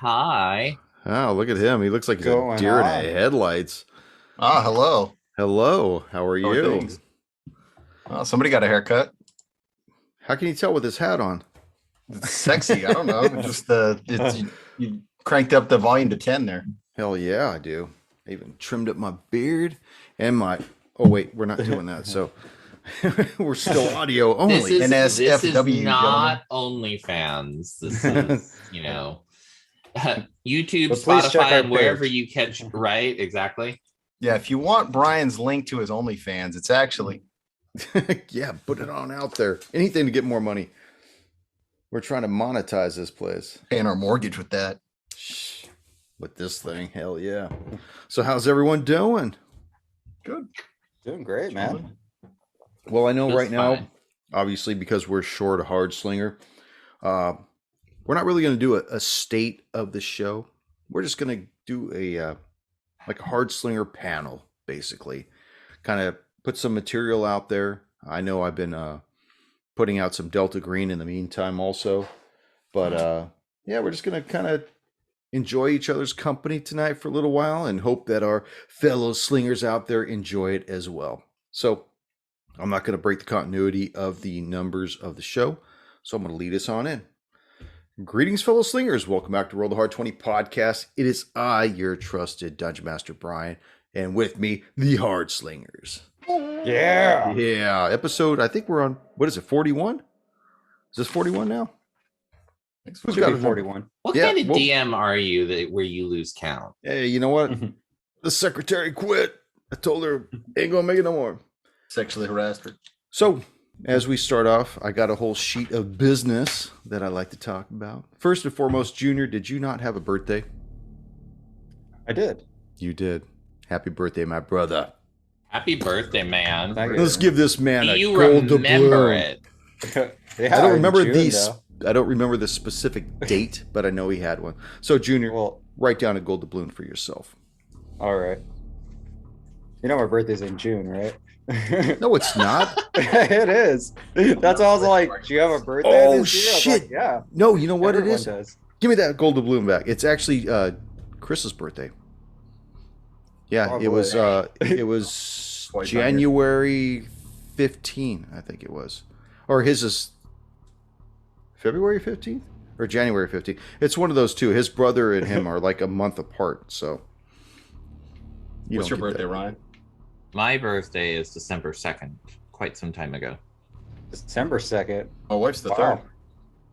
Hi. Oh, look at him. He looks like he's a Going deer in the on? headlights. Hello. Hello, how are How are you? things? Somebody got a haircut. How can you tell with his hat on? It's sexy. I don't know. You cranked up the volume to 10 there. Hell yeah, I do. I even trimmed up my beard and my. Oh wait, we're not doing that. So we're still audio only. This is NSFW, not OnlyFans. This is, YouTube, But please check Spotify, our and wherever page. you catch. Right? Exactly. Yeah, if you want Brian's link to his OnlyFans, it's actually Yeah, put it on out there. Anything to get more money. We're trying to monetize this place. paying our mortgage with that. Shh. With this thing, hell yeah. So how's everyone doing? Good. Doing great, man. Well, I know Just right now, fine. obviously, because we're short a hard slinger, we're not really going to do a state of the show. We're just going to do a like a hard slinger panel, basically. Kind of put some material out there. I know I've been putting out some Delta Green in the meantime, also. But yeah, we're just going to kind of enjoy each other's company tonight for a little while and hope that our fellow slingers out there enjoy it as well. So I'm not going to break the continuity of the numbers of the show, so I'm going to lead us on in. Greetings, fellow slingers. Welcome back to Roll the Hard 20 podcast. It is I, your trusted Dungeon Master Brian, and with me, the Hard Slingers. Yeah. Yeah, episode, I think we're on, what is it, 41? Is this 41 now? Who's Should got be a number? 41. What Yeah, kind of well- DM are you that where you lose count? Hey, you know what? The secretary quit. I told her, ain't going to make it no more. Sexually harassed her. So, as we start off, I got a whole sheet of business that I like to talk about. First and foremost, Junior, did you not have a birthday? I did. You did. Happy birthday, my brother. Happy birthday, man. Thank you. Let's give this man Do a you gold remember doubloon. it? Yeah, I don't in remember June, these. though. I don't remember the specific date, but I know he had one. So, Junior, Well, write down a gold doubloon for yourself. all right. You know my birthday's in June, right? No, it's not. It is. That's why I was like, do you have a birthday Oh, this year? I was shit. like, yeah. No, you know what Everyone it is? does. Give me that gold doubloon back. It's actually Chris's birthday. Yeah, Probably. it was Quite not January 15, I think it was. Or his is February 15th or January 15th. It's one of those two. His brother and him are like a month apart, so What's your don't get birthday, that. Ryan? My birthday is December 2nd, quite some time ago. December 2nd. My wife's the Wow.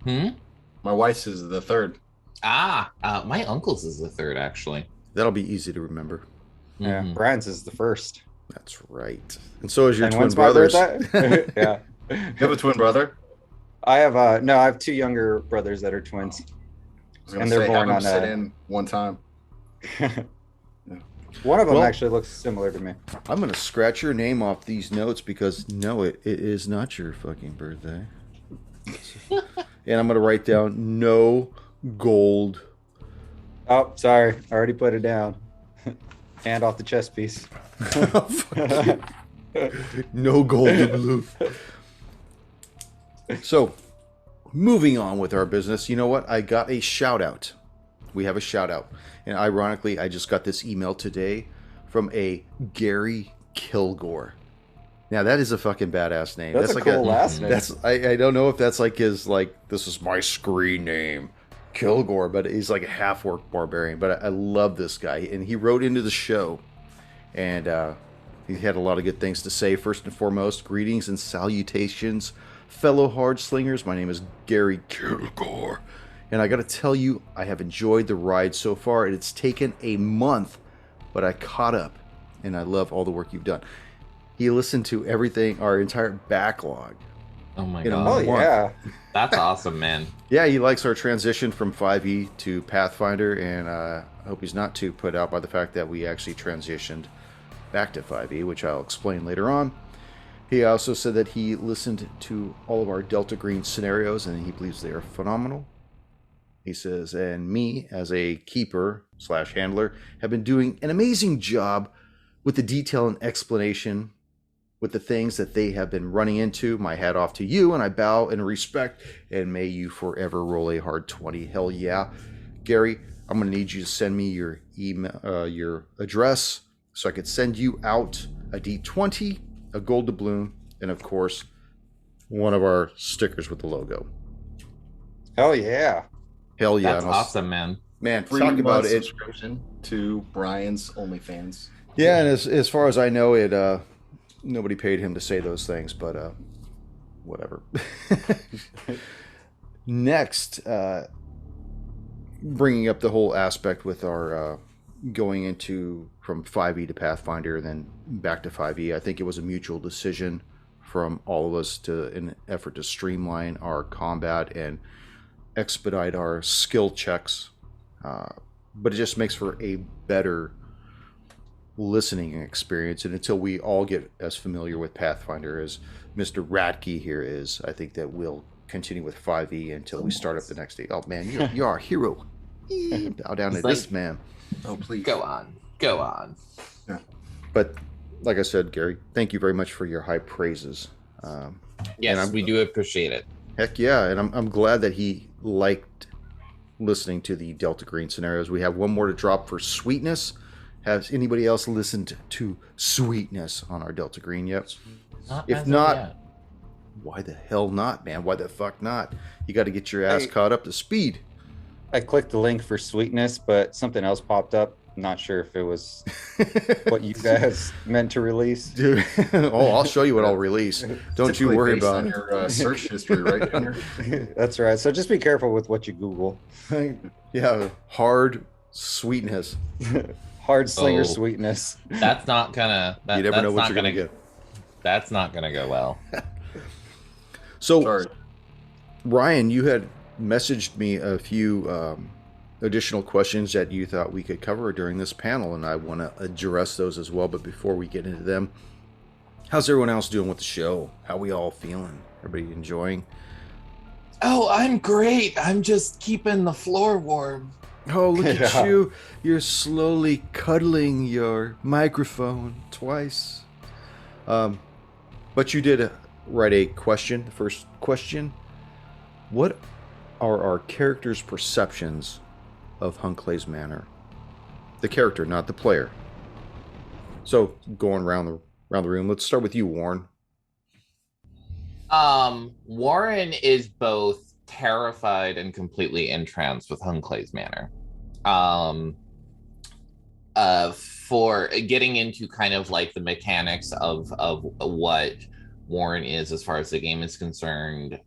third. Hmm? My wife's is the third. My uncle's is the 3rd, actually. That'll be easy to remember. Yeah, Mhm. Brian's is the first. That's right. And so is your And twin when's my brothers. birthday? Yeah. You have a twin brother? I have no, I have two younger brothers that are twins. I was gonna And they're say, born have on them sit a- in one time. One of them Well- actually looks similar to me. I'm going to scratch your name off these notes because no, it is not your fucking birthday. And I'm going to write down no gold. Oh, sorry. I already put it down. Hand off the chess piece. Fuck you. No gold doubloon. So, moving on with our business, you know what? I got a shout out. We have a shout out. And ironically, I just got this email today from a Gary Kilgore. Now, that is a fucking badass name. That's a like cool last name. That's I don't know if that's like his like this is my screen name, Kilgore, but he's like a half-orc barbarian. But I love this guy, and he wrote into the show, and he had a lot of good things to say. First and foremost, greetings and salutations, fellow hard slingers. My name is Gary Kilgore, and I got to tell you, I have enjoyed the ride so far. It's taken a month, but I caught up, and I love all the work you've done. He listened to everything, our entire backlog. Oh my In a Oh, god. month. yeah. That's awesome, man. Yeah, he likes our transition from 5e to Pathfinder, and I hope he's not too put out by the fact that we actually transitioned back to 5e, which I'll explain later on. He also said that he listened to all of our Delta Green scenarios, and he believes they are phenomenal. He says, and me, as a keeper / handler, have been doing an amazing job with the detail and explanation with the things that they have been running into. My hat off to you, and I bow in respect, and may you forever roll a hard 20. Hell yeah. Gary, I'm going to need you to send me your email, your address, so I could send you out a D20, a gold doubloon, and of course, one of our stickers with the logo. Hell yeah. Hell yeah. That's awesome, man. Man, Free talk about month it. subscription to Brian's OnlyFans. Yeah, and as far as I know, it nobody paid him to say those things, but whatever. Next, bringing up the whole aspect with our going into from 5e to Pathfinder and then back to 5e, I think it was a mutual decision from all of us to an effort to streamline our combat and expedite our skill checks. But it just makes for a better listening experience. And until we all get as familiar with Pathfinder as Mr. Radke here is, I think that we'll continue with 5e until we start up the next day. Oh man, you're our hero. Bow down to this man. Oh, please. Go on. Go on. Yeah. But like I said, Gary, thank you very much for your high praises. Yes, we do appreciate it. Heck yeah, and I'm glad that he liked listening to the Delta Green scenarios. We have one more to drop for Sweetness. Has anybody else listened to Sweetness on our Delta Green yet? If not, why the hell not, man? Why the fuck not? You got to get your ass caught up to speed. I clicked the link for Sweetness, but something else popped up. Not sure if it was what you guys meant to release. Dude, oh, I'll show you what I'll release. Don't you worry about on it. your search history, right, Hunter? That's right. So just be careful with what you Google. Yeah, hard Sweetness. Hard Slinger Oh. Sweetness. That's not gonna. You never know what you're gonna get. That's not gonna go well. So, Sorry. Ryan, you had messaged me a few additional questions that you thought we could cover during this panel, and I want to address those as well. But before we get into them, how's everyone else doing with the show? How we all feeling? Everybody enjoying? Oh, I'm great. I'm just keeping the floor warm. Oh, look at Yeah. you. You're slowly cuddling your microphone twice. But you did write a question. The first question: what are our characters' perceptions of Hunclay's Manor? The character, not the player. So, going around the room, let's start with you, Warren. Warren is both terrified and completely entranced with Hunclay's Manor. For getting into kind of like the mechanics of what Warren is as far as the game is concerned,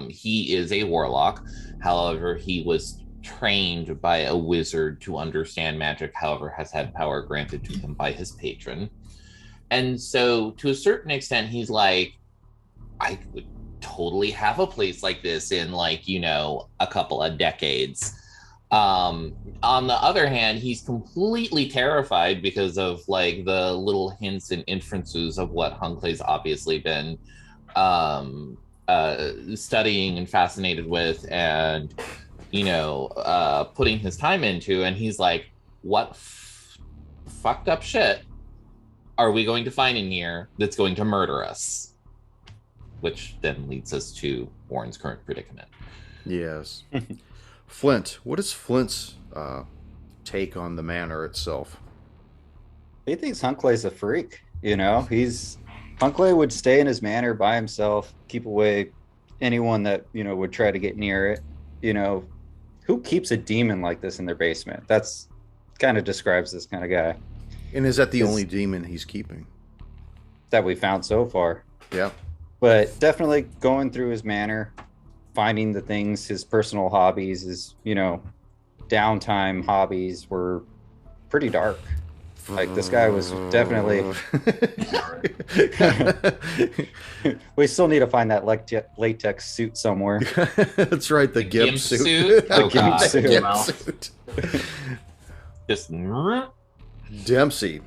he is a warlock. However, he was trained by a wizard to understand magic, however, has had power granted to him by his patron. And so to a certain extent, he's like, I would totally have a place like this in like, you know, a couple of decades. On the other hand, he's completely terrified because of like the little hints and inferences of what Hunclay's obviously been studying and fascinated with and, you know, putting his time into. And he's like, what fucked up shit are we going to find in here that's going to murder us? Which then leads us to Warren's current predicament. Yes. Flint, what is Flint's take on the manor itself? He thinks Hunclay's a freak. You know, Hunclay would stay in his manor by himself, keep away anyone that, you know, would try to get near it. You know, who keeps a demon like this in their basement? That's kind of describes this kind of guy And is that the only demon he's keeping? that we found so far. Yeah. But definitely going through his manor, finding the things, his personal hobbies, his, you know, downtime hobbies were pretty dark. Like this guy was definitely. We still need to find that latex suit somewhere. That's right, the gimp Gimp suit. suit? The Oh, gimp God. suit. Gimp suit. Just Dempsey.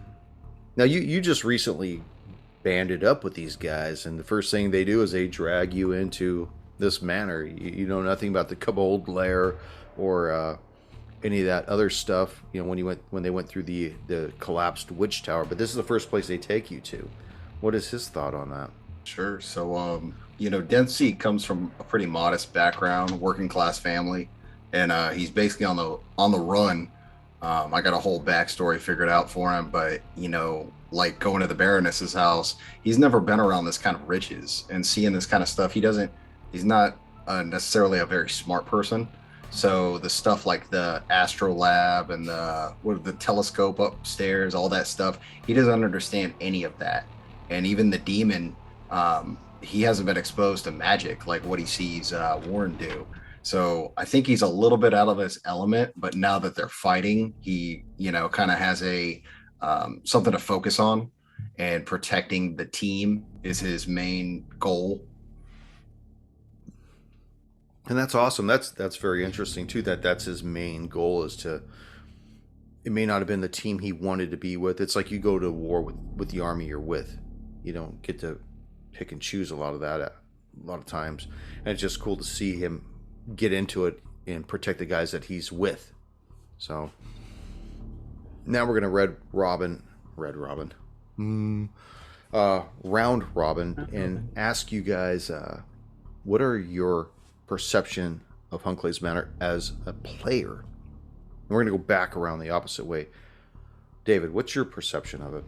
Now you just recently banded up with these guys, and the first thing they do is they drag you into this manor. You know nothing about the Kobold lair or any of that other stuff. You know when they went through the collapsed witch tower, but this is the first place they take you to. What is his thought on that? Sure. So, you know, Dempsey comes from a pretty modest background, working class family. and he's basically on the run. I got a whole backstory figured out for him, but like going to the Baroness's house, he's never been around this kind of riches and seeing this kind of stuff. He's not necessarily a very smart person. So the stuff like the Astro Lab and the telescope upstairs, all that stuff, he doesn't understand any of that. And even the demon, he hasn't been exposed to magic like what he sees Warren do. So I think he's a little bit out of his element, but now that they're fighting, he, kind of has a something to focus on, and protecting the team is his main goal. And that's awesome. That's very interesting too. That's his main goal is to. It may not have been the team he wanted to be with. It's like you go to war with the army you're with. You don't get to pick and choose a lot of that a lot of times, and it's just cool to see him get into it and protect the guys that he's with. So now we're gonna round robin and ask you guys what are your perception of Hunclay's Manor as a player. And we're gonna go back around the opposite way. David, what's your perception of it?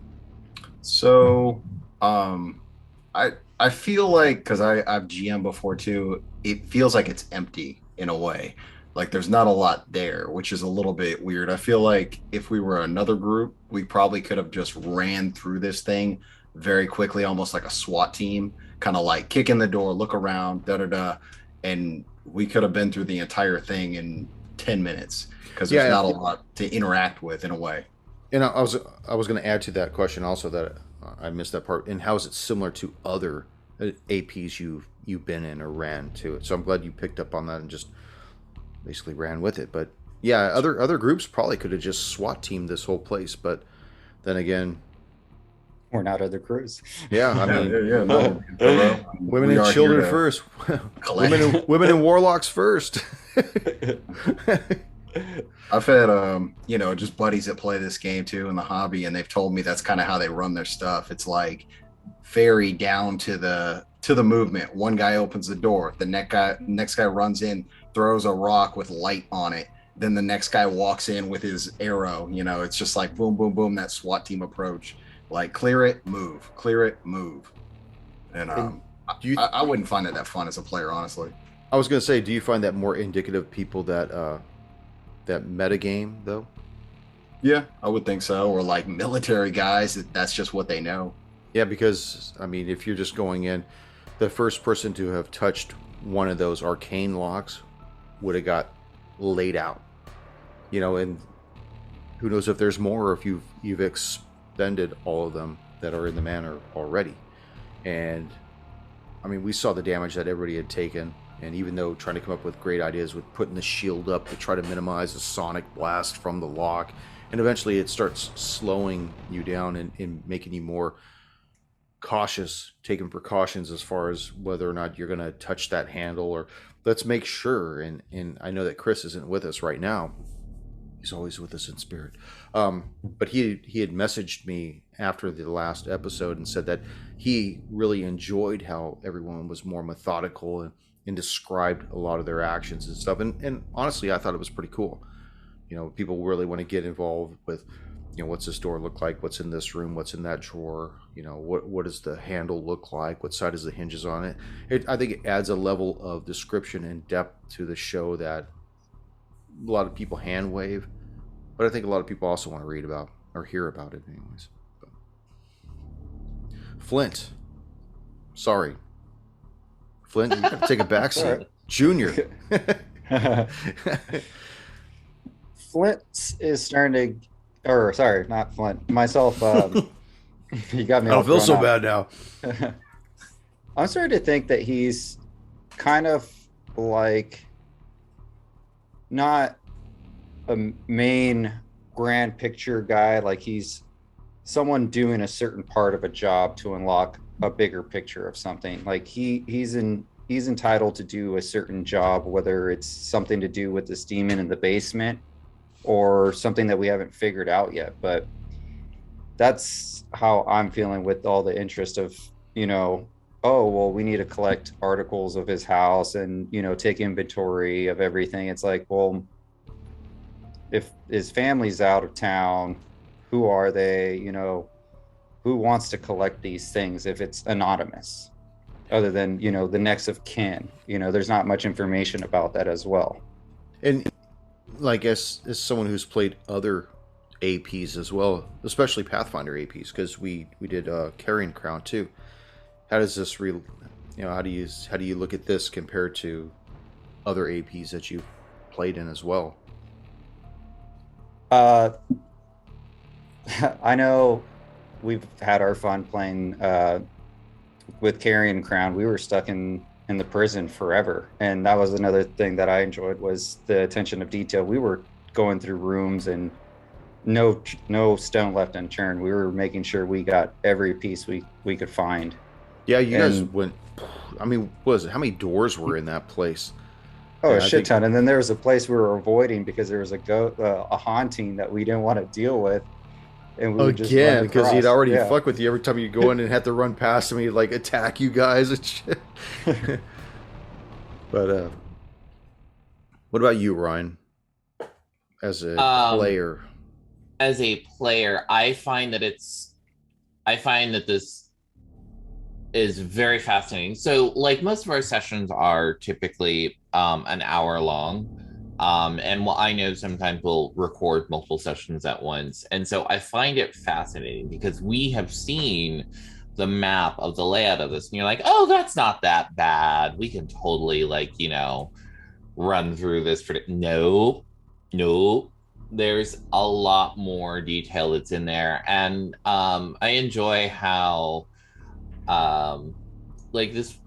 So I feel like, because I've GM before too, it feels like it's empty in a way. Like there's not a lot there, which is a little bit weird. I feel like if we were another group, we probably could have just ran through this thing very quickly, almost like a SWAT team, kind of like kick in the door, look around, and we could have been through the entire thing in 10 minutes because there's not a lot to interact with in a way. And I was going to add to that question also that I missed that part. And how is it similar to other APs you've been in or ran to it? So I'm glad you picked up on that and just basically ran with it. But yeah, other groups probably could have just SWAT teamed this whole place. But then again, we're not other crews. Yeah, I mean, no. Women and children first. women and warlocks first. I've had just buddies that play this game too in the hobby, and they've told me that's kind of how they run their stuff. It's like very down to the movement. One guy opens the door, the next guy runs in, throws a rock with light on it. Then the next guy walks in with his arrow. It's just like boom, boom, boom. That SWAT team approach. Like clear it, move. And I wouldn't find it that fun as a player, honestly. I was going to say, do you find that more indicative of people that metagame though? Yeah, I would think so. Or like military guys, that's just what they know. Yeah, because I mean, if you're just going in, the first person to have touched one of those arcane locks would have got laid out. And who knows if there's more, or if you've expended all of them that are in the manor already. And I mean, we saw the damage that everybody had taken, and even though trying to come up with great ideas with putting the shield up to try to minimize the sonic blast from the lock, and eventually it starts slowing you down and making you more cautious, taking precautions as far as whether or not you're going to touch that handle, or let's make sure. And I know that Chris isn't with us right now. He's always with us in spirit. But he had messaged me after the last episode and said that he really enjoyed how everyone was more methodical and described a lot of their actions and stuff. And honestly, I thought it was pretty cool. People really want to get involved with, what's this door look like? What's in this room? What's in that drawer? What does the handle look like? What side is the hinges on it? I think it adds a level of description and depth to the show that a lot of people hand wave, but I think a lot of people also want to read about or hear about it anyways. But Flint, sorry. Flint, you got to take a backseat. Right. Junior. Flint is starting to, or sorry, not Flint, myself. You got me. I don't feel so bad now. I'm starting to think that he's kind of like not a main grand picture guy. Like he's someone doing a certain part of a job to unlock a bigger picture of something. Like he's entitled to do a certain job, whether it's something to do with this demon in the basement or something that we haven't figured out yet. But that's how I'm feeling with all the interest of oh, well, we need to collect articles of his house and, take inventory of everything. It's like, well, if his family's out of town, who are they? Who wants to collect these things if it's anonymous, other than, the next of kin? There's not much information about that as well. And like as someone who's played other APs as well, especially Pathfinder APs, because we did Carrion Crown too. How does this how do you look at this compared to other APs that you've played in as well? I know we've had our fun playing with Carrion Crown. We were stuck in the prison forever, and that was another thing that I enjoyed, was the attention of detail. We were going through rooms and no stone left unturned. We were making sure we got every piece we could find. Yeah, you guys went. I mean, what was it? How many doors were in that place? Oh, a shit ton. And then there was a place we were avoiding because there was a haunting that we didn't want to deal with. And we again, because he'd already fuck with you every time you go in and had to run past him. He'd like attack you guys and shit. But what about you, Ryan? As a player, I find that this is very fascinating. So, like, most of our sessions are typically an hour long. And what I know, sometimes we'll record multiple sessions at once. And so I find it fascinating because we have seen the map of the layout of this, and you're like, oh, that's not that bad. We can totally, run through this. No. There's a lot more detail that's in there. And I enjoy how this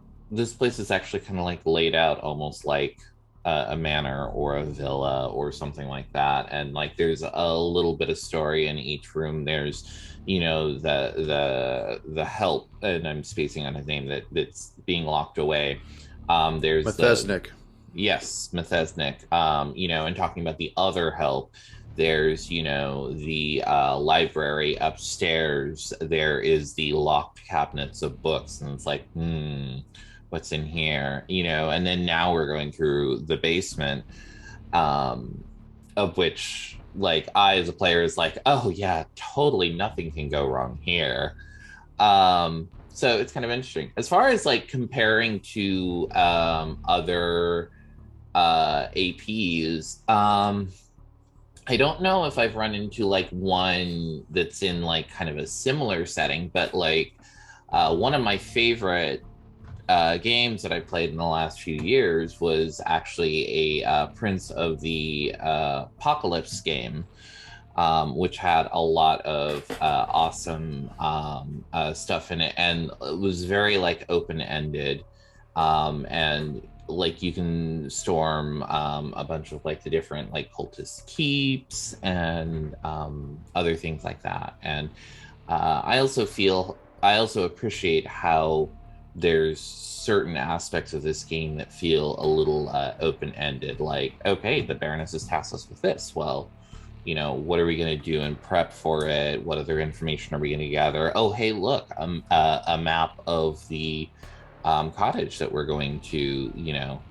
place is actually kind of like laid out almost like a manor or a villa or something like that, and like there's a little bit of story in each room. There's the help, and I'm spacing on his name, that's being locked away. There's Methesnick. Yes, Methesnick. And talking about the other help, there's the library upstairs. There is the locked cabinets of books, and it's like, what's in here? And then now we're going through the basement, of which, like, I as a player is like, oh yeah, totally nothing can go wrong here. So it's kind of interesting as far as like comparing to other APs. I don't know if I've run into like one that's in like kind of a similar setting, but like one of my favorite games that I played in the last few years was actually a Prince of the Apocalypse game, which had a lot of awesome stuff in it, and it was very like open-ended, and like you can storm a bunch of like the different like cultist keeps and other things like that. And I also appreciate how there's certain aspects of this game that feel a little open-ended, like, okay, the Baroness has tasked us with this. Well, what are we going to do and prep for it? What other information are we going to gather? Oh, hey, look, a map of the cottage that we're going to,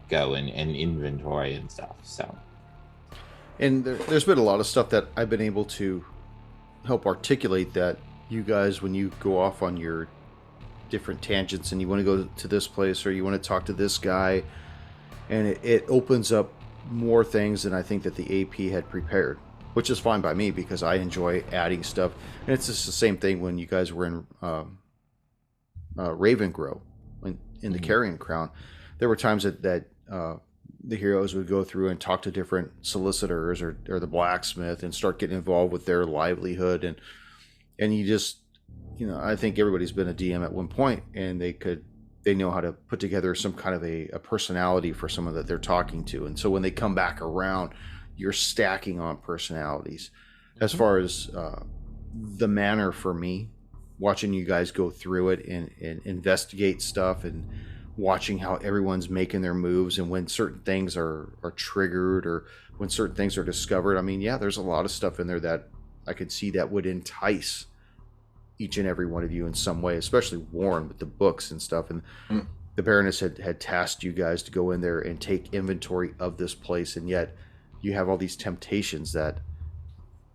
go and inventory and stuff. So, and there's been a lot of stuff that I've been able to help articulate that you guys, when you go off on your different tangents and you want to go to this place or you want to talk to this guy, and it opens up more things than I think that the AP had prepared, which is fine by me because I enjoy adding stuff. And it's just the same thing when you guys were in Ravengrow, in the Carrion Crown. There were times that the heroes would go through and talk to different solicitors or the blacksmith and start getting involved with their livelihood, and you just, I think everybody's been a DM at one point, and they know how to put together some kind of a personality for someone that they're talking to, and so when they come back around, you're stacking on personalities. As far as the manner for me, watching you guys go through it and investigate stuff and watching how everyone's making their moves and when certain things are triggered or when certain things are discovered. I mean, yeah, there's a lot of stuff in there that I could see that would entice each and every one of you in some way, especially Warren with the books and stuff. And the Baroness had tasked you guys to go in there and take inventory of this place, and yet you have all these temptations that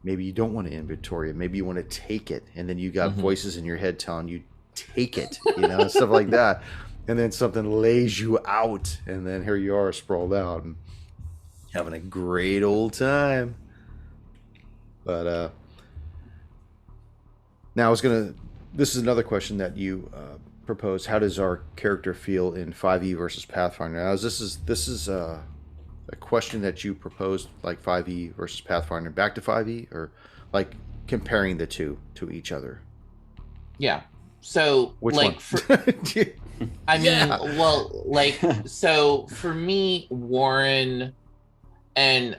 maybe you don't want to inventory it, maybe you want to take it, and then you got voices in your head telling you take it, stuff like that, and then something lays you out, and then here you are sprawled out and having a great old time. But now this is another question that you proposed. How does our character feel in 5e versus Pathfinder? Now, this is a question that you proposed, like 5e versus Pathfinder back to 5e, or like comparing the two to each other? Yeah. So which like one? I mean, well, like, so for me, Warren, and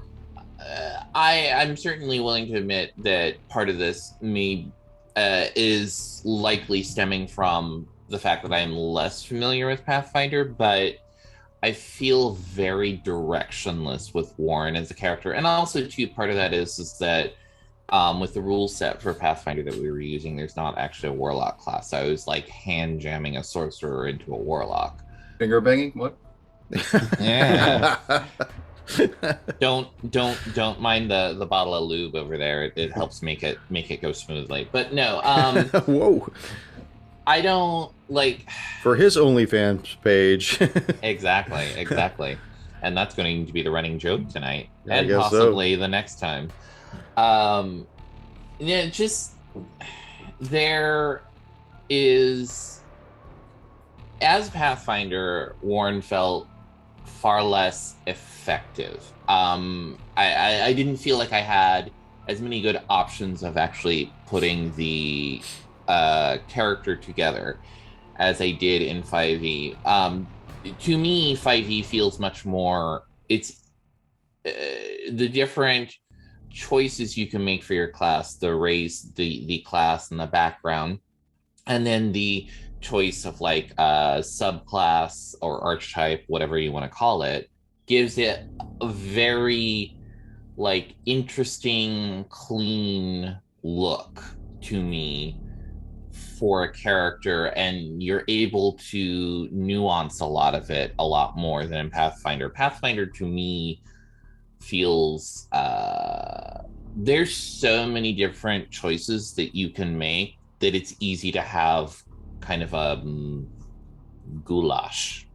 I'm certainly willing to admit that part of this is likely stemming from the fact that I'm less familiar with Pathfinder, but I feel very directionless with Warren as a character. And also, too, part of that is that with the rule set for Pathfinder that we were using, there's not actually a warlock class. So I was like hand jamming a sorcerer into a warlock. Finger banging? What? Yeah. Don't mind the bottle of lube over there. It helps make it go smoothly. But no, whoa. I don't like for his OnlyFans page. Exactly. And that's going to be the running joke tonight, and possibly the next time. Yeah, just there is, as Pathfinder, Warren felt far less effective. I didn't feel like I had as many good options of actually putting the character together as I did in 5e. To me, 5e feels much more, it's the different choices you can make for your class, the race, the class, and the background, and then the choice of like subclass or archetype, whatever you want to call it, gives it a very like interesting, clean look to me for a character, and you're able to nuance a lot of it a lot more than in Pathfinder. Pathfinder to me feels there's so many different choices that you can make that it's easy to have kind of a goulash.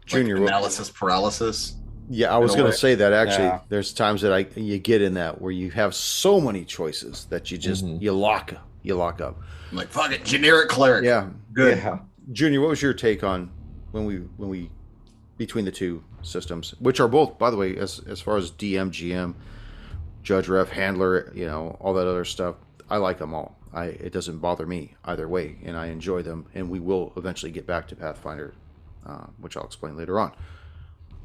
Junior, like analysis paralysis. Yeah, I was going to say that actually. There's times that you get in that where you have so many choices that you just you lock up. I'm like, fuck it, generic cleric. Yeah, good. Yeah. Junior, what was your take on when we between the two systems, which are both, by the way, as far as DM, GM, Judge, Ref, Handler, all that other stuff, I like them all. It doesn't bother me either way, and I enjoy them. And we will eventually get back to Pathfinder, which I'll explain later on.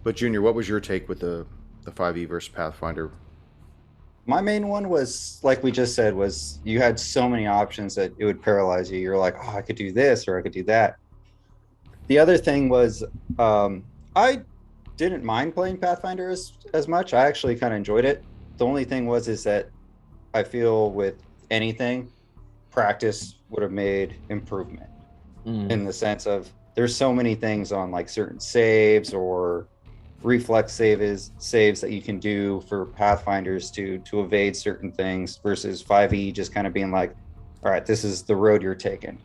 But Junior, what was your take with the 5e versus Pathfinder? My main one was, like we just said, was you had so many options that it would paralyze you. You're like, oh, I could do this or I could do that. The other thing was I didn't mind playing Pathfinder as much. I actually kind of enjoyed it. The only thing is that I feel with anything, practice would have made improvement in the sense of there's so many things on like certain saves or reflex saves that you can do for Pathfinders to evade certain things versus 5e just kind of being like, all right, this is the road you're taking.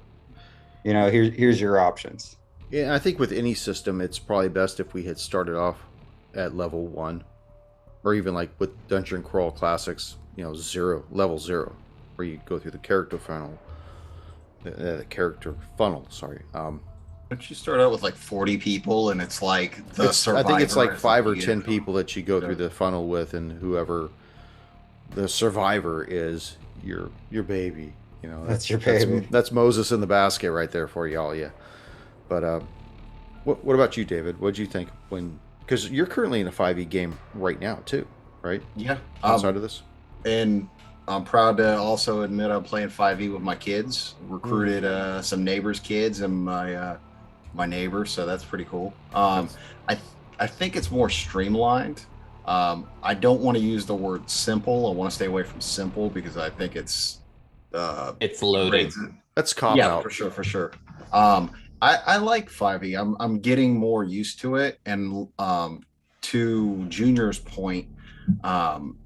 Here's your options. Yeah, I think with any system, it's probably best if we had started off at level 1, or even like with Dungeon Crawl Classics, level 0, where you go through the character funnel. Sorry. Don't you start out with like 40 people, and it's like the survivor? I think it's like 5 or 10 people that you go through the funnel with, and whoever the survivor is, your baby. That's your baby. That's Moses in the basket right there for y'all. Yeah. But what about you, David? What did you think because you're currently in a 5e game right now too, right? Yeah. Outside of this, and I'm proud to also admit I'm playing 5e with my kids. Recruited some neighbors' kids and my neighbor, so that's pretty cool. I think it's more streamlined. I don't want to use the word simple. I want to stay away from simple because I think it's It's loading. grades it. That's cop Yeah, out. for sure. I like 5e. I'm getting more used to it, and to Junior's point,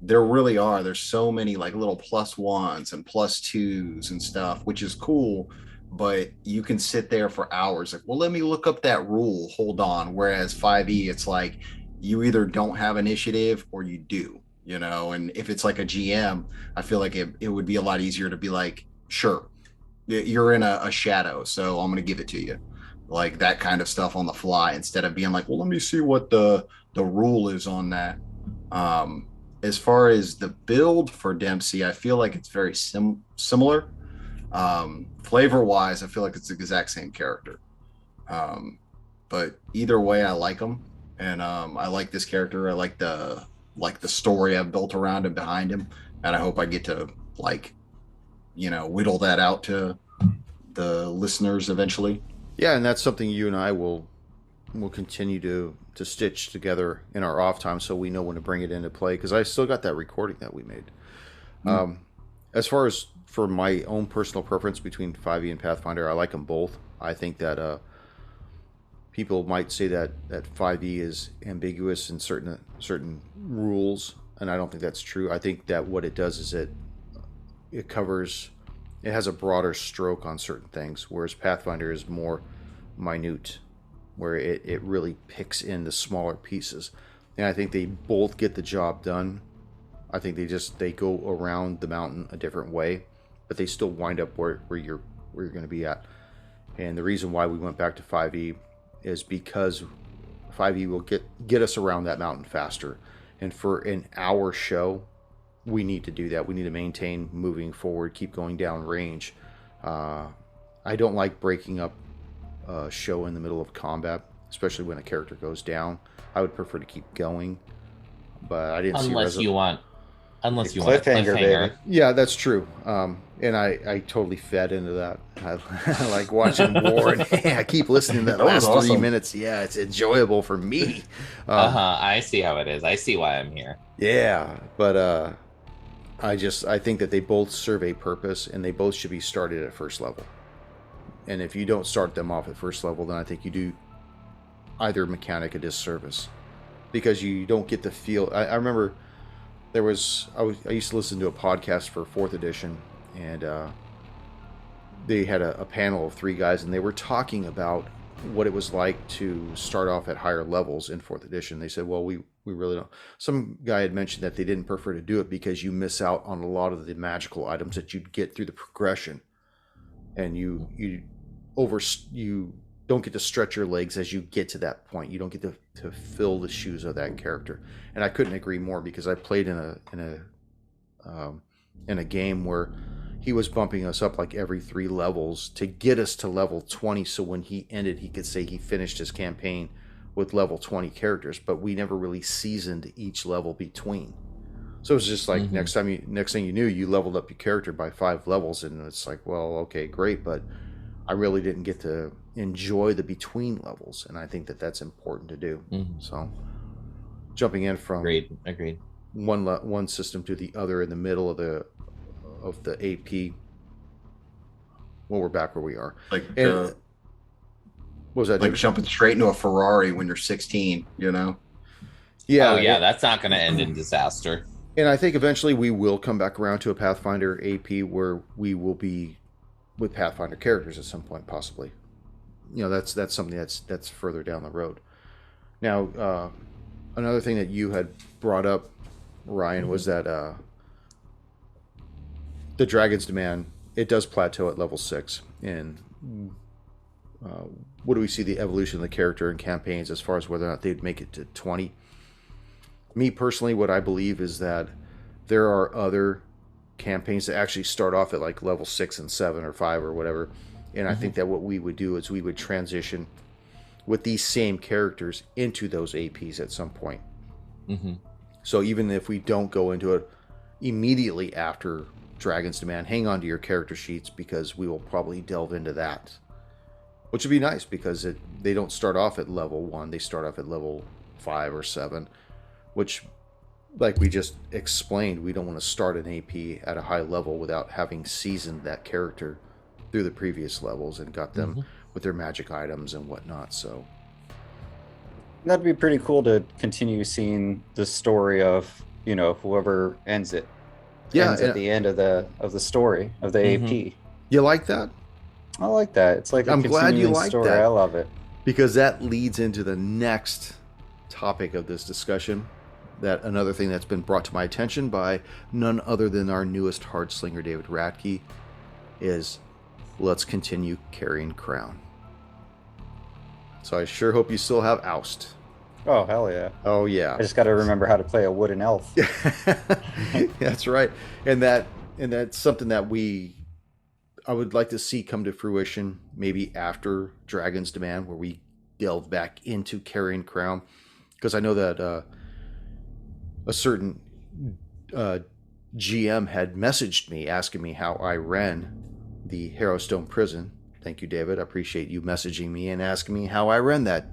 there really are. There's so many like little +1s and +2s and stuff, which is cool. But you can sit there for hours. Like, well, let me look up that rule. Hold on. Whereas 5e, it's like you either don't have initiative or you do. You know, and if it's like a GM, I feel like it would be a lot easier to be like, sure, you're in a shadow, so I'm going to give it to you, like that kind of stuff on the fly, instead of being like, well, let me see what the rule is on that. As far as the build for Dempsey, I feel like it's very similar. Flavor wise, I feel like it's the exact same character. But either way, I like him, and I like this character. I like the story I've built around him, behind him, and I hope I get to like, whittle that out to the listeners eventually. Yeah, and that's something you and I will continue to stitch together in our off time, so we know when to bring it into play. Because I still got that recording that we made. As far as for my own personal preference between 5e and Pathfinder, I like them both. I think that people might say that 5e is ambiguous in certain rules, and I don't think that's true. I think that what it does is it covers, it has a broader stroke on certain things, whereas Pathfinder is more minute, where it really picks in the smaller pieces. And I think they both get the job done. I think they go around the mountain a different way, but they still wind up where you're going to be at. And the reason why we went back to 5e is because 5e will get us around that mountain faster. And for an hour show, we need to do that. We need to maintain moving forward, keep going down range. I don't like breaking up a show in the middle of combat, especially when a character goes down. I would prefer to keep going, but I didn't unless see you want a Cliffhanger, cliffhanger. baby. Yeah, that's true. And I totally fed into that. I like watching war, and I keep listening to that That was last 3 awesome. minutes. Yeah, it's enjoyable for me. I see how it is. I see why I'm here. Yeah, but I think that they both serve a purpose, and they both should be started at first level. And if you don't start them off at first level, then I think you do either mechanic a disservice, because you don't get the feel. I remember I used to listen to a podcast for 4th edition, and they had a panel of 3 guys, and they were talking about what it was like to start off at higher levels in 4th edition. They said, well, we really don't. Some guy had mentioned that they didn't prefer to do it because you miss out on a lot of the magical items that you'd get through the progression, and you don't get to stretch your legs as you get to that point. You don't get to fill the shoes of that character. And I couldn't agree more, because I played in a game where he was bumping us up like every 3 levels to get us to level 20, so when he ended, he could say he finished his campaign with level 20 characters, but we never really seasoned each level between. So it was just like, next thing you knew, you leveled up your character by 5 levels, and it's like, well, okay, great, but I really didn't get to enjoy the between levels, and I think that that's important to do. So jumping in from Agreed. one system to the other in the middle of the AP, well, we're back where we are. Like, And what was that? like jumping straight into a Ferrari when you're 16, Yeah. Oh yeah, that's not going to end in disaster. And I think eventually we will come back around to a Pathfinder AP where we will be with Pathfinder characters at some point, possibly. That's something that's further down the road. Now, another thing that you had brought up, Ryan, was that the Dragon's Demand, it does plateau at level 6. And what do we see the evolution of the character in campaigns as far as whether or not they'd make it to 20? Me personally, what I believe is that there are other campaigns that actually start off at like level 6 and 7 or 5 or whatever. And I think that what we would do is we would transition with these same characters into those APs at some point. So even if we don't go into it immediately after Dragon's Demand, hang on to your character sheets, because we will probably delve into that, which would be nice, because they don't start off at level 1, they start off at level 5 or 7, which like we just explained, we don't want to start an AP at a high level without having seasoned that character through the previous levels and got them with their magic items and whatnot. So That'd be pretty cool to continue seeing the story of, you know, whoever ends it. yeah, Ends at the end of the story of the AP. you like that? I like that. It's like a I'm glad you continuing like story. that. I love it. Because that leads into the next topic of this discussion. That another thing that's been brought to my attention by none other than our newest hard slinger, David Ratke, is let's continue carrying crown. So I sure hope you still have oust. Oh, hell yeah. Oh yeah. I just got to remember how to play a wooden elf. That's right. And that's something that I would like to see come to fruition maybe after Dragon's Demand, where we delve back into carrying crown. Because I know that a certain GM had messaged me asking me how I ran the Harrowstone prison. Thank you, David. I appreciate you messaging me and asking me how I ran that.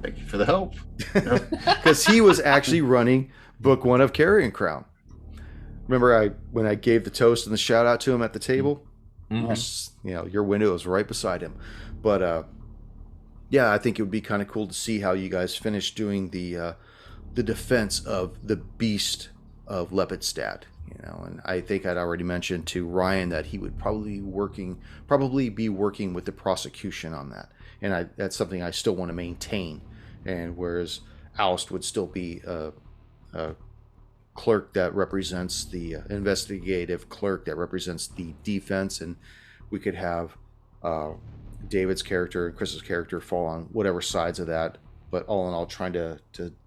Thank you for the help. Because he was actually running book 1 of Carrion Crown. Remember when I gave the toast and the shout out to him at the table? You know, your window was right beside him. But yeah, I think it would be kind of cool to see how you guys finish doing the defense of the beast of Lepidstadt. You know, and I think I'd already mentioned to Ryan that he would probably be working with the prosecution on that, and that's something I still want to maintain. And whereas Oust would still be a clerk that represents the investigative clerk that represents the defense, and we could have David's character and Chris's character fall on whatever sides of that. But all in all, trying to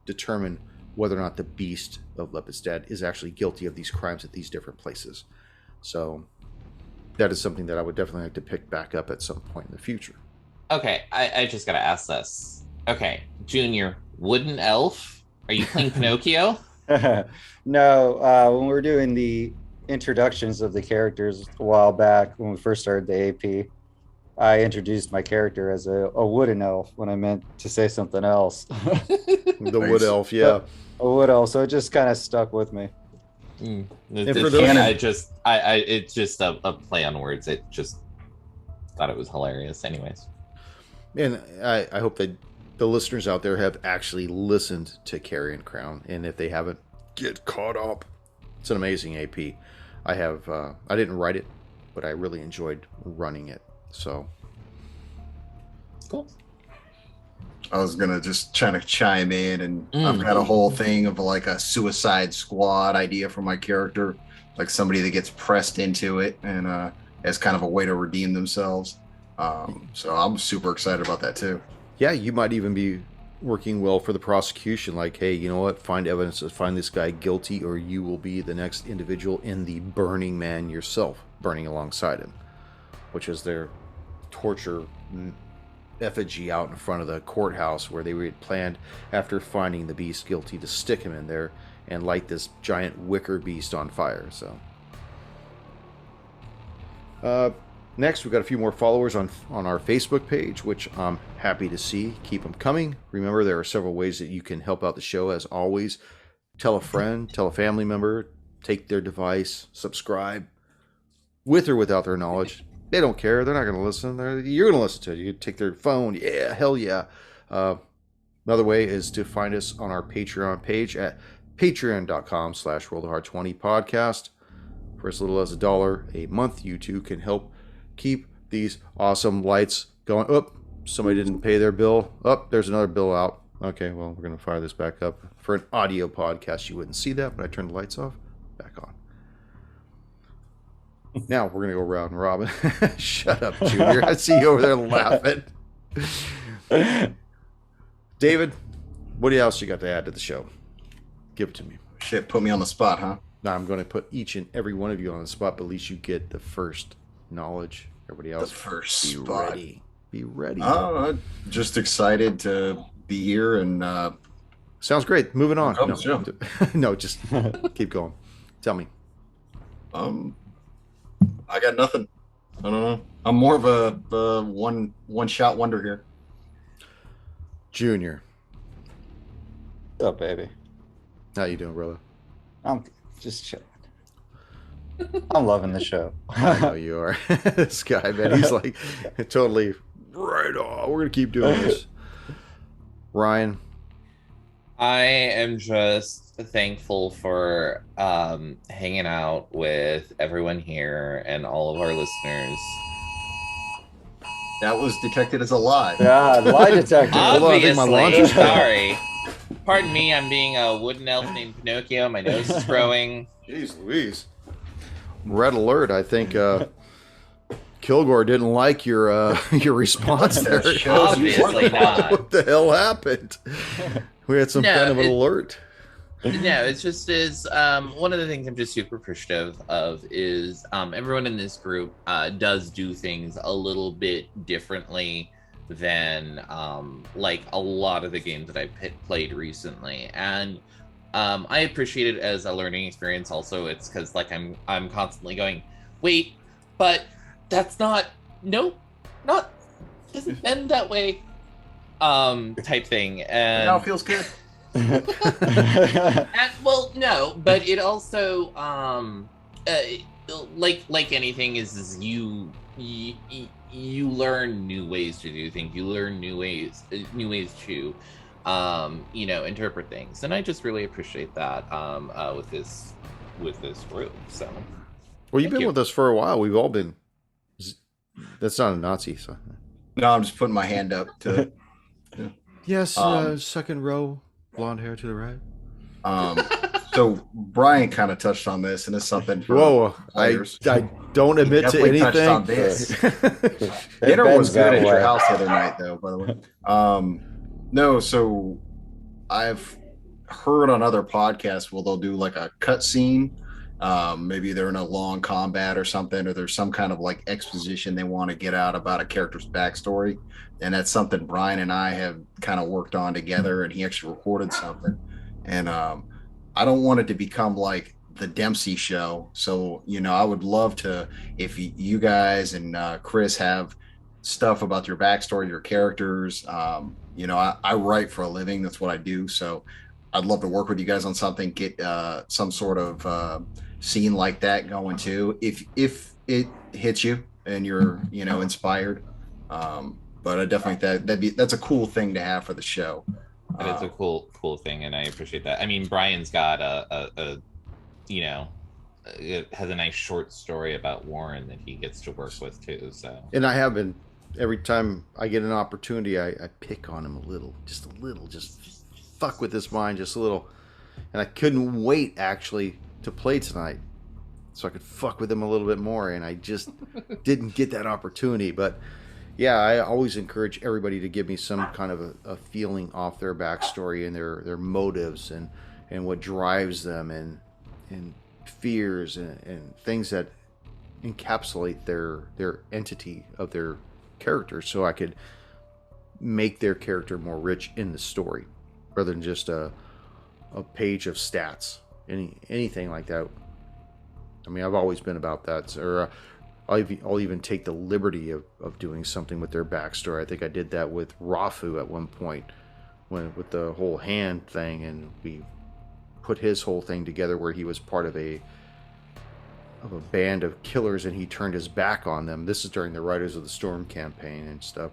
determine whether or not the beast of Lepidstadt is actually guilty of these crimes at these different places. So that is something that I would definitely like to pick back up at some point in the future. Okay, I just gotta ask this. Okay, Junior, wooden elf? Are you playing Pinocchio? No, when we were doing the introductions of the characters a while back, when we first started the AP, I introduced my character as a wooden elf when I meant to say something else. The wood elf, yeah. A wood elf, so it just kind of stuck with me. It's just a play on words. It just thought it was hilarious anyways. And I hope that the listeners out there have actually listened to Carrion Crown, and if they haven't, get caught up. It's an amazing AP. I didn't write it, but I really enjoyed running it. So cool. I was gonna just try to chime in, and I've got a whole thing of like a Suicide Squad idea for my character, like somebody that gets pressed into it and as kind of a way to redeem themselves. So I'm super excited about that too. Yeah, you might even be working well for the prosecution. Like, hey, you know what? Find evidence to find this guy guilty, or you will be the next individual in the Burning Man yourself, burning alongside him, which is their torture effigy out in front of the courthouse where they had planned, after finding the beast guilty, to stick him in there and light this giant wicker beast on fire. So next, we've got a few more followers on our Facebook page, which I'm happy to see. Keep them coming. Remember, there are several ways that you can help out the show. As always, tell a friend, tell a family member, take their device, subscribe, with or without their knowledge. They don't care. They're not going to listen. You're going to listen to it. You take their phone. Yeah, hell yeah. Another way is to find us on our Patreon page at patreon.com/rollthehard20podcast. For as little as $1 a month, you too can help keep these awesome lights going. Oh, somebody didn't pay their bill. Oh, there's another bill out. Okay, well, we're going to fire this back up. For an audio podcast, you wouldn't see that, but I turned the lights off. Back on. Now we're going to go round robin. Shut up, Junior. I see you over there laughing. David, what else you got to add to the show? Give it to me. Shit, put me on the spot, huh? Now I'm going to put each and every one of you on the spot, but at least you get the first knowledge. Everybody else, the first be spot. ready. Be ready. Just excited to be here and sounds great. Moving on. No, just keep going. Tell me. I got nothing. I don't know. I'm more of a one shot wonder here. Junior. What's up, baby? How you doing, brother? I'm just chilling. I'm loving the show. I know you are. This guy, man, he's like totally right on. We're gonna keep doing this. Ryan, I am just thankful for hanging out with everyone here and all of our listeners. That was detected as a lie. Yeah, lie detector. Hold on, I think my launch is Obviously, sorry. Pardon me, I'm being a wooden elf named Pinocchio. My nose is growing. jeez Louise, red alert. I think Kilgore didn't like your response there. Obviously not. What the hell happened? We had some kind of an alert. No, it's just one of the things I'm just super appreciative of is everyone in this group does do things a little bit differently than like a lot of the games that I've played recently, and I appreciate it as a learning experience. Also, it's because like I'm constantly going, wait, but that's not doesn't end that way, type thing, and Now it feels good. well, no, but it also like anything is you learn new ways to do things. You learn new ways to interpret things, and I just really appreciate that with this group. So, Well, you've been with us for a while. We've all been. That's not a Nazi, so. No, I'm just putting my hand up to. Yes, second row, blonde hair to the right. So Brian kind of touched on this, and it's something. For Whoa, players. I don't admit to Definitely touched on anything. this. Dinner was good at your house the other night, though. By the way, no. So I've heard on other podcasts where they'll do like a cut scene. Maybe they're in a long combat or something, or there's some kind of like exposition they want to get out about a character's backstory, and that's something Brian and I have kind of worked on together. And he actually recorded something, and I don't want it to become like the Dempsey show. So I would love to, if you guys and Chris have stuff about your backstory, your characters. I write for a living. That's what I do. So I'd love to work with you guys on something, get some sort of scene like that going too, if it hits you and you're inspired. But I definitely think that's a cool thing to have for the show. That is a cool thing, and I appreciate that. I mean, Brian's got it has a nice short story about Warren that he gets to work with too. So, And I have been, every time I get an opportunity, I pick on him just fuck with his mind just a little. And I couldn't wait actually to play tonight so I could fuck with him a little bit more, and I just didn't get that opportunity. But yeah, I always encourage everybody to give me some kind of a feeling off their backstory and their motives and what drives them and fears and things that encapsulate their entity of their character, so I could make their character more rich in the story rather than just a page of stats, anything like that. I mean, I've always been about that. Or I'll even take the liberty of doing something with their backstory. I think I did that with Rafu at one point, with the whole hand thing, and we put his whole thing together where he was part of a band of killers and he turned his back on them. This is during the Riders of the Storm campaign and stuff,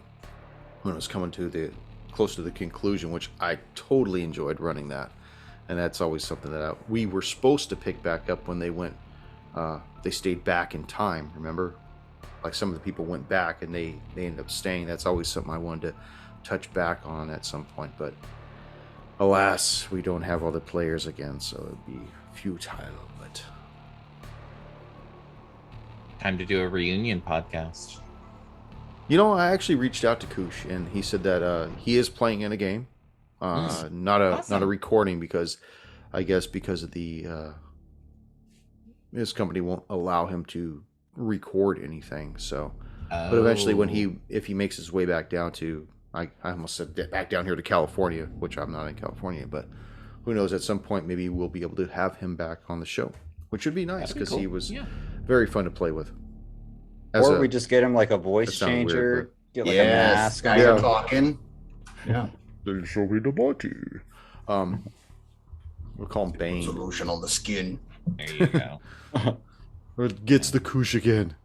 when it was coming to close to the conclusion, which I totally enjoyed running that. And that's always something that we were supposed to pick back up when they went. They stayed back in time. Remember, like some of the people went back and they ended up staying. That's always something I wanted to touch back on at some point. But alas, we don't have all the players again, so it'd be futile. But time to do a reunion podcast. I actually reached out to Koosh, and he said that he is playing in a game. Not a recording, because I guess because of the his company won't allow him to record anything. So, but eventually, if he makes his way back down to, I almost said back down here to California, which I'm not in California, but who knows? At some point, maybe we'll be able to have him back on the show, which would be nice because he was very fun to play with. Or we just get him like a voice changer, weird, get like a mask. Now you're talking. Yeah. Then show me the body. We'll call him Bane. Solution on the skin. There you go. Or it gets the koosh again.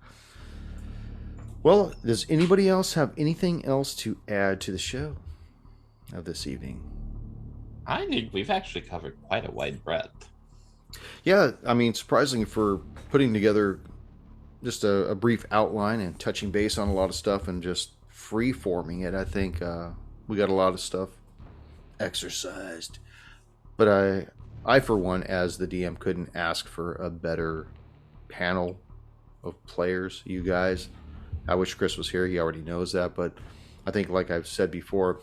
Well, does anybody else have anything else to add to the show of this evening? I think we've actually covered quite a wide breadth. Yeah, I mean, surprisingly for putting together just a brief outline and touching base on a lot of stuff and just free-forming it, I think we got a lot of stuff exercised. But I, for one, as the DM, couldn't ask for a better panel of players, you guys. I wish Chris was here. He already knows that. But I think, like I've said before,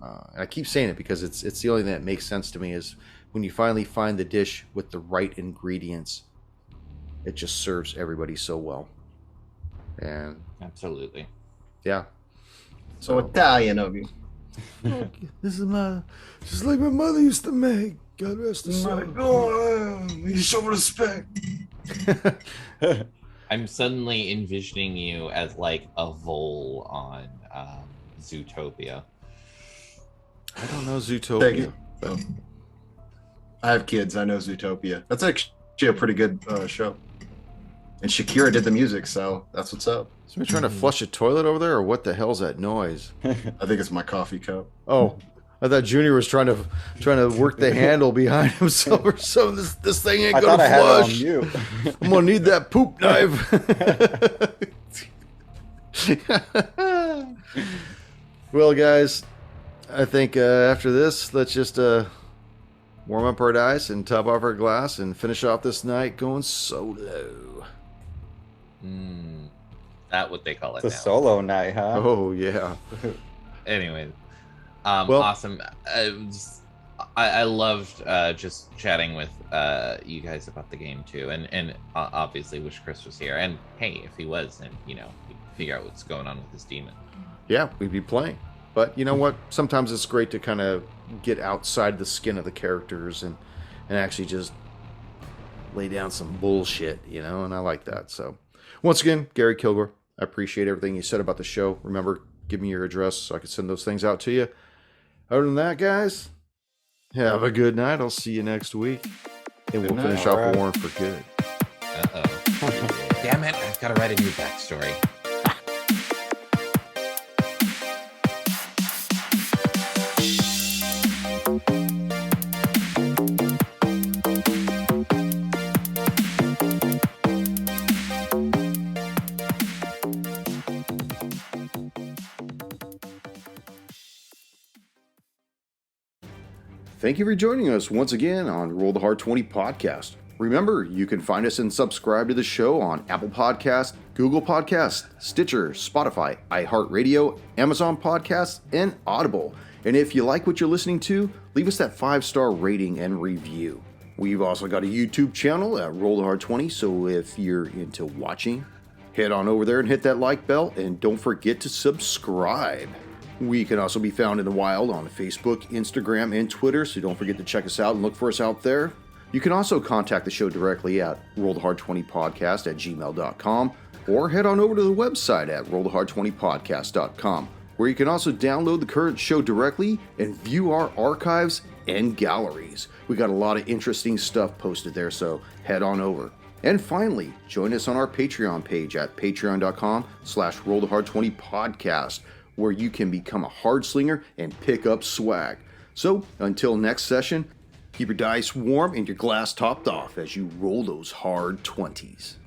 and I keep saying it because it's the only thing that makes sense to me, is when you finally find the dish with the right ingredients, it just serves everybody so well. And Absolutely. yeah. So Italian of you. This is just like my mother used to make. God rest her soul. Oh, you show respect. I'm suddenly envisioning you as like a vole on Zootopia. I don't know Thank Zootopia. you. So, I have kids. I know Zootopia. That's actually a pretty good show. And Shakira did the music, so that's what's up. Somebody trying to flush a toilet over there, or what the hell's that noise? I think it's my coffee cup. Oh, I thought Junior was trying to work the handle behind himself or something. This thing ain't gonna I had flush. it on mute. I'm gonna need that poop knife. Well, guys, I think after this, let's just warm up our dice and top off our glass and finish off this night going solo. That what they call it It's a now. solo night, huh? Oh yeah. Anyway, Well- awesome. I loved just chatting with you guys about the game too, and obviously wish Chris was here. And hey, if he was, then we can figure out what's going on with this demon. Yeah, we'd be playing. But you know what? Sometimes it's great to kind of get outside the skin of the characters and actually just lay down some bullshit, and I like that. So, once again, Gary Kilgore, I appreciate everything you said about the show. Remember, give me your address so I can send those things out to you. Other than that, guys, have a good night. I'll see you next week. And we'll finish off Alright. Warren for good. Uh-oh. Damn it, I've got to write a new backstory. Thank you for joining us once again on Roll the Hard 20 podcast. Remember, you can find us and subscribe to the show on Apple Podcasts, Google Podcasts, Stitcher, Spotify, iHeartRadio, Amazon Podcasts, and Audible. And if you like what you're listening to, leave us that 5-star rating and review. We've also got a YouTube channel at Roll the Hard 20, so if you're into watching, head on over there and hit that like bell, and don't forget to subscribe. We can also be found in the wild on Facebook, Instagram, and Twitter, so don't forget to check us out and look for us out there. You can also contact the show directly at rollthehard20podcast@gmail.com or head on over to the website at rollthehard20podcast.com, where you can also download the current show directly and view our archives and galleries. We got a lot of interesting stuff posted there, so head on over. And finally, join us on our Patreon page at patreon.com/rollthehard20podcast, where you can become a hard slinger and pick up swag. So, until next session, keep your dice warm and your glass topped off as you roll those hard 20s.